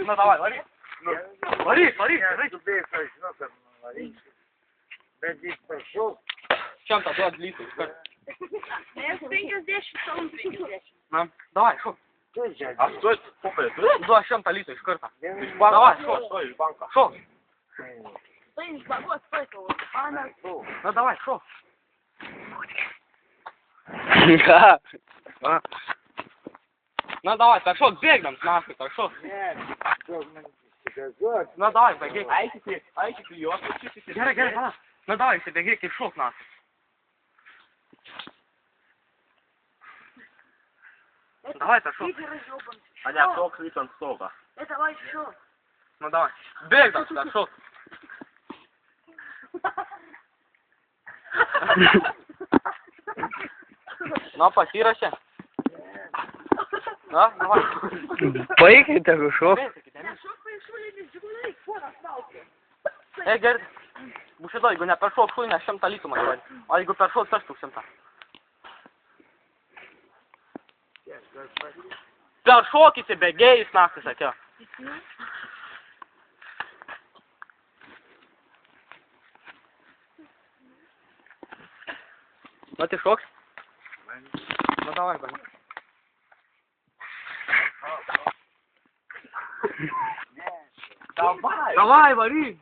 Ну давай, вари. Вари, вари. Чем-то ты отлитый, скажи. Я 5 здесь, что он 5 здесь. Давай, шо? А стой, попой, Ну, а чем-то литый, скажи. Давай, шо? стой, банка. Шо? Стой, вот, стой, вот. Она... Ну давай, шо? Ну давай, так шо, бегнем нахуй, так шо? Ну давай, беги. Айки, ёс, Гера, ну давай, себе беги, ты шок нахуй. Давай, так шо? Аня, сок, литон, сока. Это давай еще. Ну давай. Бегнем, так шо? Ну, посирайся. Да, давай. Поехали так, шо? Ей, Гер, бушедой, го не першо хуйня, с чем-то литу мать, а его першо също с чем-то. Першо ки тебе гей нахуй сакя. Ну ты шок? Ну давай, гони. Давай! Давай, вари!